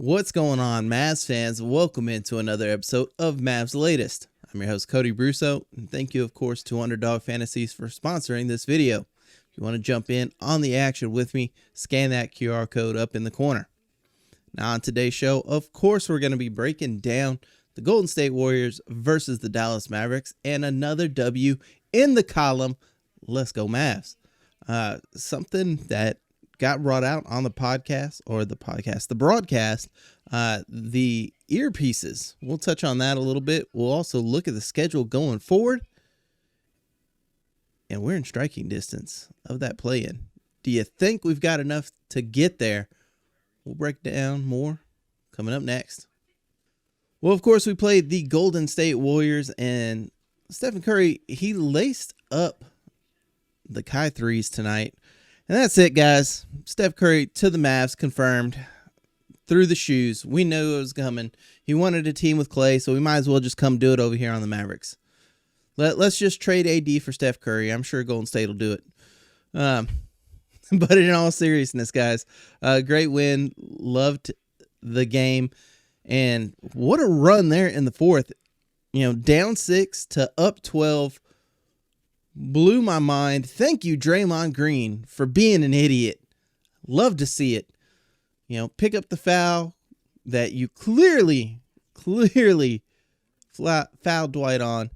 What's going on, Mavs fans? Welcome into another episode of Mavs Latest. I'm your host, Cody Brusso, and thank you, of course, to Underdog Fantasies for sponsoring this video. If you want to jump in on the action with me, scan that QR code up in the corner. Now, on today's show, of course, we're going to be breaking down the Golden State Warriors versus the Dallas Mavericks and another W in the column. Let's go, Mavs. Something that got brought out on the broadcast, the earpieces. We'll touch on that a little bit. We'll also look at the schedule going forward. And we're in striking distance of that play-in. Do you think we've got enough to get there? We'll break down more coming up next. Well, of course, we played the Golden State Warriors, and Stephen Curry, he laced up the Kai threes tonight. And that's it, guys. Steph Curry to the Mavs, confirmed. Through the shoes. We knew it was coming. He wanted a team with Clay, so we might as well just come do it over here on the Mavericks. Let's just trade AD for Steph Curry. I'm sure Golden State will do it. But in all seriousness, guys, great win. Loved the game. And what a run there in the fourth. Down 6 to up 12. Blew my mind. Thank you, Draymond Green, for being an idiot. Love to see it. Pick up the foul that you clearly fouled Dwight on.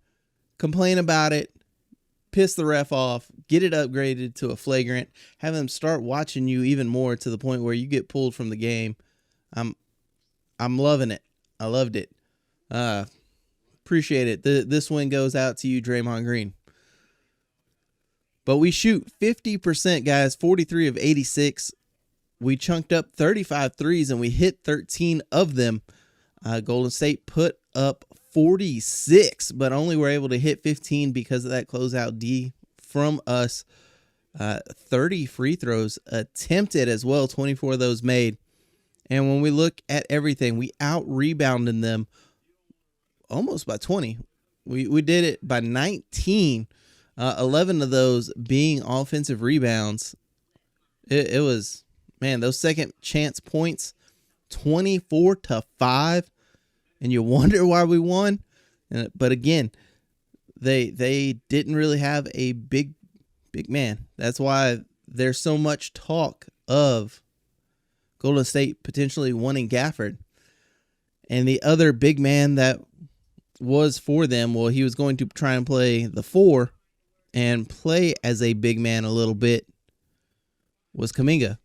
Complain about it. Piss the ref off. Get it upgraded to a flagrant. Have them start watching you even more to the point where you get pulled from the game. I'm loving it. I loved it. Appreciate it. This win goes out to you, Draymond Green. But we shoot 50%, guys, 43 of 86. We chunked up 35 threes, and we hit 13 of them. Golden State put up 46, but only were able to hit 15 because of that closeout D from us. 30 free throws attempted as well, 24 of those made. And when we look at everything, we out-rebounded them almost by 20. We did it by 19. 11 of those being offensive rebounds. It was, man, those second chance points, 24-5, and you wonder why we won. But again, they didn't really have a big man. That's why there's so much talk of Golden State potentially wanting Gafford. And the other big man that was for them, well, he was going to try and play the 4 and play as a big man a little bit, was Kuminga.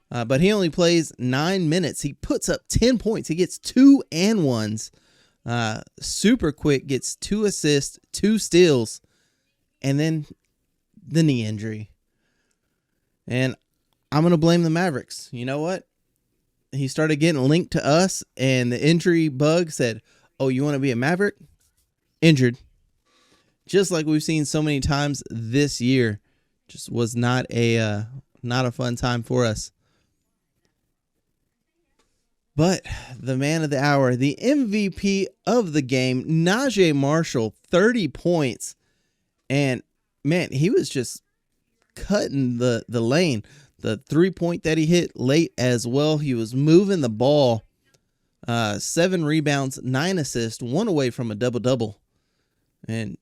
But he only plays 9 minutes. He puts up 10 points. He gets 2 and 1s. Super quick, gets 2 assists, 2 steals, and then the knee injury. And I'm going to blame the Mavericks. You know what? He started getting linked to us, and the injury bug said, oh, you want to be a Maverick? Injured. Just like we've seen so many times this year. Just was not a fun time for us. But the man of the hour, the MVP of the game, Najee Marshall, 30 points. And, man, he was just cutting the lane. The 3-point that he hit late as well. He was moving the ball. 7 rebounds, 9 assists, 1 away from a double-double. And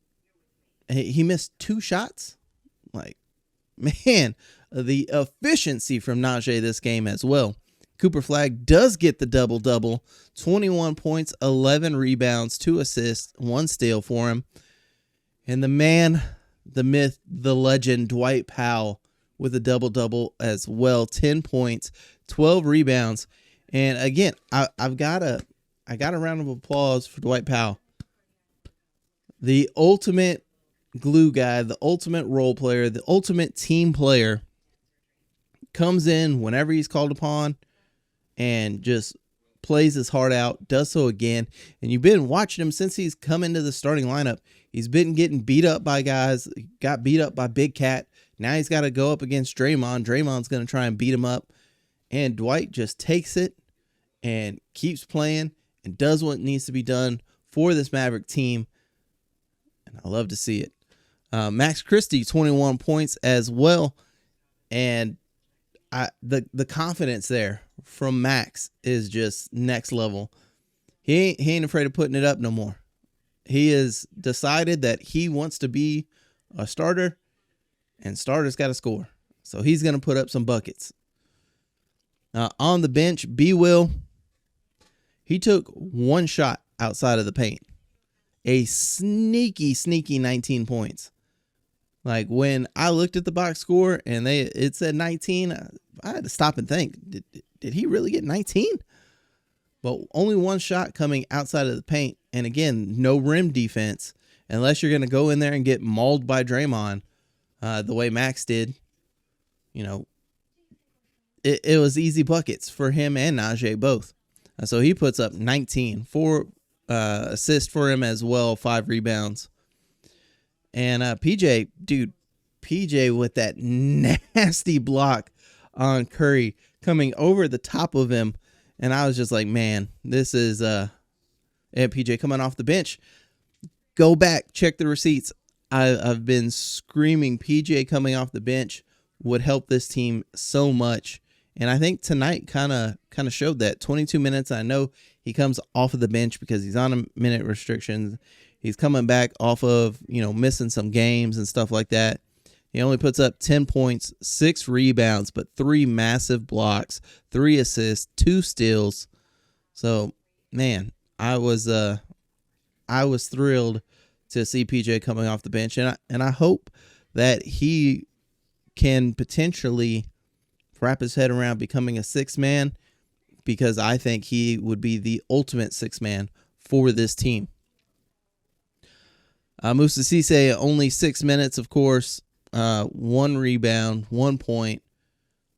he missed 2 shots. Like, man, the efficiency from Najee this game as well. Cooper Flagg does get the double-double. 21 points, 11 rebounds, 2 assists, 1 steal for him. And the man, the myth, the legend, Dwight Powell with a double-double as well. 10 points, 12 rebounds. And again, I got a round of applause for Dwight Powell. The ultimate glue guy, the ultimate role player, the ultimate team player, comes in whenever he's called upon and just plays his heart out, does so again. And you've been watching him since he's come into the starting lineup. He's been getting beat up by guys, got beat up by Big Cat. Now he's got to go up against Draymond. Draymond's going to try and beat him up. And Dwight just takes it and keeps playing and does what needs to be done for this Maverick team. And I love to see it. Max Christie, 21 points as well. And the confidence there from Max is just next level. He ain't afraid of putting it up no more. He has decided that he wants to be a starter, and starters got to score. So he's going to put up some buckets. On the bench, B. Will, he took one shot outside of the paint. A sneaky 19 points. Like, when I looked at the box score and it said 19, I had to stop and think, did he really get 19? But only one shot coming outside of the paint. And again, no rim defense, unless you're going to go in there and get mauled by Draymond the way Max did. You know, it was easy buckets for him and Najee both. So he puts up 19, 4 assists for him as well, 5 rebounds. And PJ with that nasty block on Curry coming over the top of him. And I was just like, man, this is and PJ coming off the bench. Go back, check the receipts. I've been screaming PJ coming off the bench would help this team so much. And I think tonight kind of showed that. 22 minutes. I know he comes off of the bench because he's on a minute restrictions. He's coming back off of, missing some games and stuff like that. He only puts up 10 points, 6 rebounds, but 3 massive blocks, 3 assists, 2 steals. So, man, I was thrilled to see PJ coming off the bench, and I hope that he can potentially wrap his head around becoming a 6th man, because I think he would be the ultimate 6th man for this team. Moussa Cisse, only 6 minutes, of course. 1 rebound, 1 point.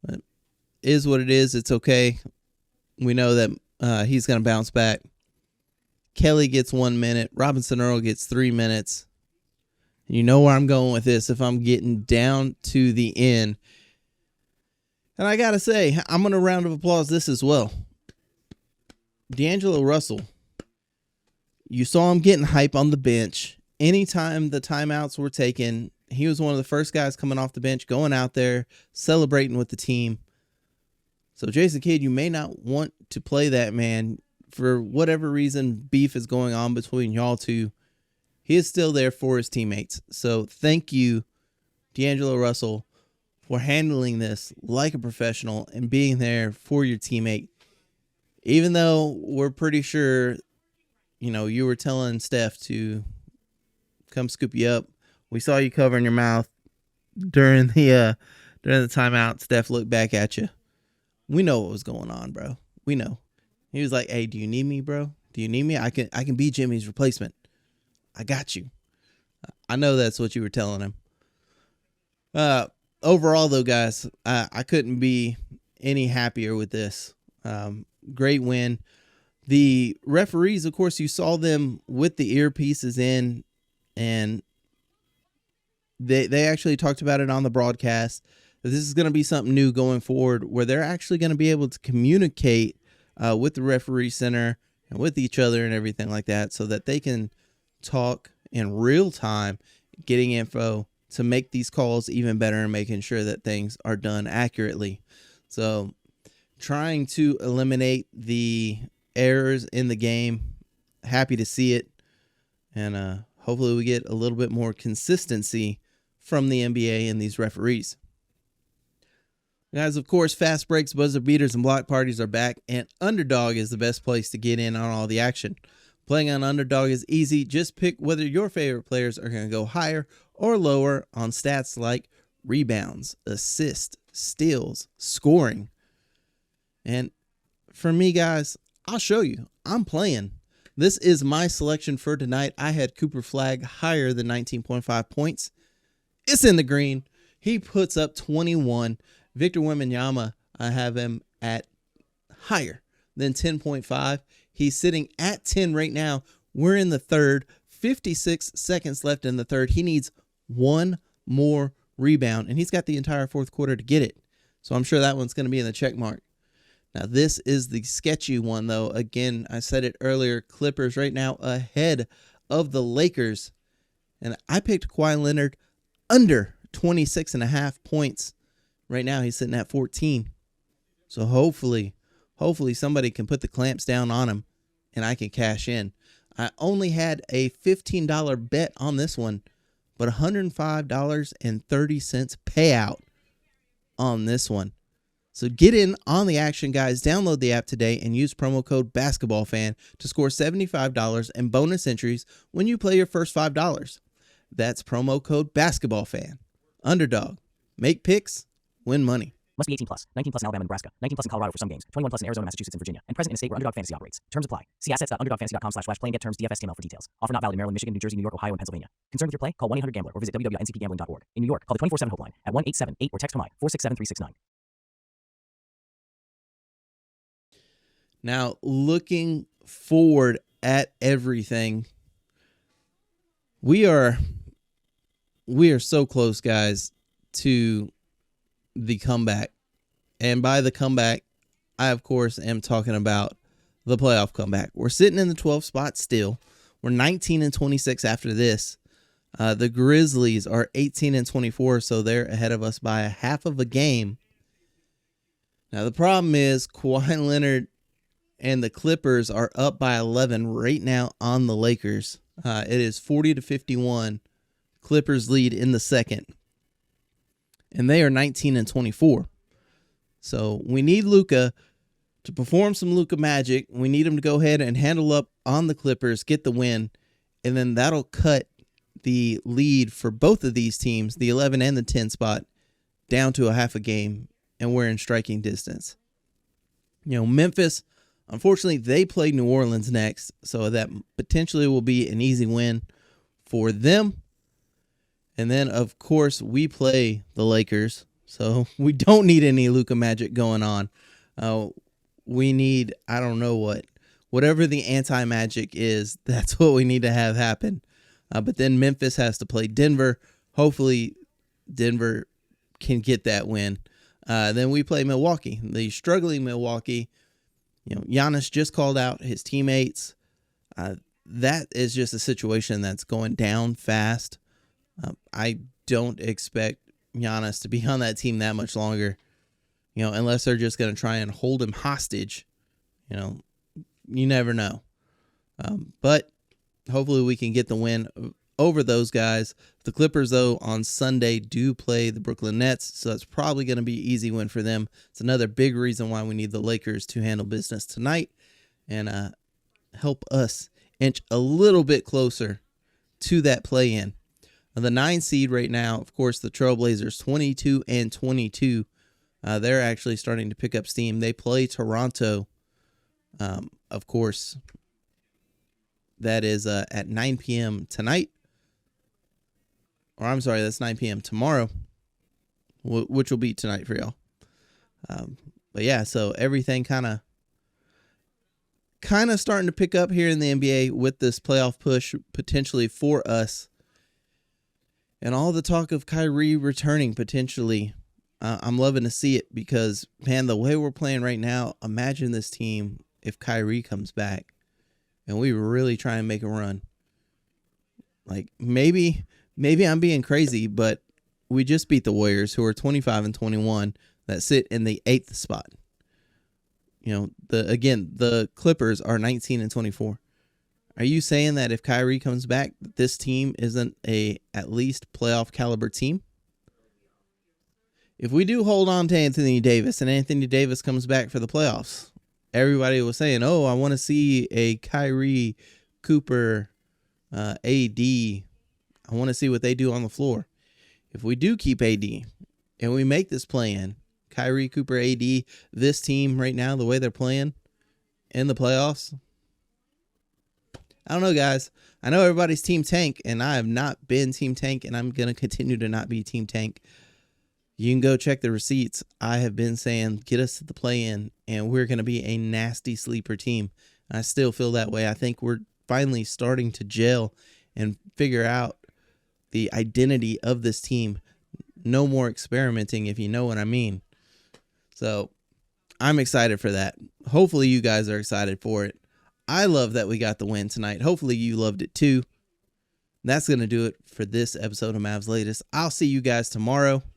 But is what it is. It's okay. We know that he's going to bounce back. Kelly gets 1 minute. Robinson Earl gets 3 minutes. You know where I'm going with this if I'm getting down to the end. And I got to say, I'm going to round of applause this as well. D'Angelo Russell. You saw him getting hype on the bench. Anytime the timeouts were taken, he was one of the first guys coming off the bench, going out there, celebrating with the team. So, Jason Kidd, you may not want to play that man. For whatever reason, beef is going on between y'all two. He is still there for his teammates. So, thank you, D'Angelo Russell, for handling this like a professional and being there for your teammate. Even though we're pretty sure, you were telling Steph to come scoop you up. We saw you covering your mouth during the timeout. Steph looked back at you. We know what was going on, bro. We know. He was like, "Hey, do you need me, bro? Do you need me? I can be Jimmy's replacement. I got you." I know that's what you were telling him. Overall, though, guys, I couldn't be any happier with this. Great win. The referees, of course, you saw them with the earpieces in, and they actually talked about it on the broadcast. This is going to be something new going forward, where they're actually going to be able to communicate with the referee center and with each other and everything like that, so that they can talk in real time, getting info to make these calls even better and making sure that things are done accurately. So trying to eliminate the errors in the game. Happy to see it. And hopefully we get a little bit more consistency from the NBA and these referees. Guys, of course, fast breaks, buzzer beaters, and block parties are back, and Underdog is the best place to get in on all the action. Playing on Underdog is easy. Just pick whether your favorite players are going to go higher or lower on stats like rebounds, assists, steals, scoring. And for me, guys, I'll show you. I'm playing. This is my selection for tonight. I had Cooper Flagg higher than 19.5 points. It's in the green. He puts up 21. Victor Wembanyama, I have him at higher than 10.5. He's sitting at 10 right now. We're in the third. 56 seconds left in the third. He needs one more rebound, and he's got the entire fourth quarter to get it. So I'm sure that one's going to be in the check mark. Now, this is the sketchy one, though. Again, I said it earlier, Clippers right now ahead of the Lakers. And I picked Kawhi Leonard under 26.5 points Right now he's sitting at 14. So hopefully somebody can put the clamps down on him and I can cash in. I only had a $15 bet on this one, but $105.30 payout on this one. So get in on the action, guys. Download the app today and use promo code BASKETBALLFAN to score $75 and bonus entries when you play your first $5. That's promo code BASKETBALLFAN. Underdog. Make picks. Win money. Must be 18 plus. 19 plus in Alabama and Nebraska. 19 plus in Colorado for some games. 21 plus in Arizona, Massachusetts, and Virginia. And present in a state where Underdog Fantasy operates. Terms apply. See assets.underdogfantasy.com/play and get terms DFSTML for details. Offer not valid in Maryland, Michigan, New Jersey, New York, Ohio, and Pennsylvania. Concerned with your play? Call 1-800-GAMBLER or visit www.ncpgambling.org. In New York, call the 24/7 helpline at 1-877-8 or text HOMI 467-369. Now, looking forward at everything, we are so close, guys, to the comeback. And by the comeback, I, of course, am talking about the playoff comeback. We're sitting in the 12th spot still. We're 19-26 after this. The Grizzlies are 18-24, so they're ahead of us by a half of a game. Now, the problem is Kawhi Leonard and the Clippers are up by 11 right now on the Lakers. It is 40-51. Clippers lead in the second. And they are 19-24. So we need Luka to perform some Luka magic. We need him to go ahead and handle up on the Clippers, get the win, and then that'll cut the lead for both of these teams, the 11 and the 10 spot, down to a half a game, and we're in striking distance. Memphis, unfortunately, they play New Orleans next, so that potentially will be an easy win for them. And then, of course, we play the Lakers, so we don't need any Luka magic going on. We need, I don't know whatever the anti-magic is, that's what we need to have happen. But then Memphis has to play Denver. Hopefully, Denver can get that win. Then we play Milwaukee, the struggling Milwaukee. Giannis just called out his teammates. That is just a situation that's going down fast. I don't expect Giannis to be on that team that much longer, unless they're just going to try and hold him hostage. You never know. But hopefully we can get the win over those guys. The Clippers, though, on Sunday do play the Brooklyn Nets, so that's probably going to be an easy win for them. It's another big reason why we need the Lakers to handle business tonight and help us inch a little bit closer to that play-in. The 9 seed right now, of course, the Trailblazers, 22-22. They're actually starting to pick up steam. They play Toronto, of course. That is at 9 p.m. tonight. Or I'm sorry, that's 9 p.m. tomorrow, which will be tonight for y'all. But yeah, so everything kind of starting to pick up here in the NBA with this playoff push potentially for us. And all the talk of Kyrie returning potentially, I'm loving to see it because, man, the way we're playing right now, imagine this team if Kyrie comes back and we really try and make a run. Like, maybe I'm being crazy, but we just beat the Warriors, who are 25-21, that sit in the 8th spot. The Clippers are 19-24. Are you saying that if Kyrie comes back, this team isn't a at least playoff caliber team? If we do hold on to Anthony Davis and Anthony Davis comes back for the playoffs, everybody was saying, I want to see a Kyrie, Cooper, AD. I want to see what they do on the floor. If we do keep AD and we make this play-in, Kyrie, Cooper, AD, this team right now, the way they're playing in the playoffs, I don't know, guys. I know everybody's Team Tank, and I have not been Team Tank, and I'm going to continue to not be Team Tank. You can go check the receipts. I have been saying, get us to the play-in, and we're going to be a nasty sleeper team. I still feel that way. I think we're finally starting to gel and figure out the identity of this team. No more experimenting, if you know what I mean. So I'm excited for that. Hopefully you guys are excited for it. I love that we got the win tonight. Hopefully you loved it too. That's going to do it for this episode of Mavs Latest. I'll see you guys tomorrow.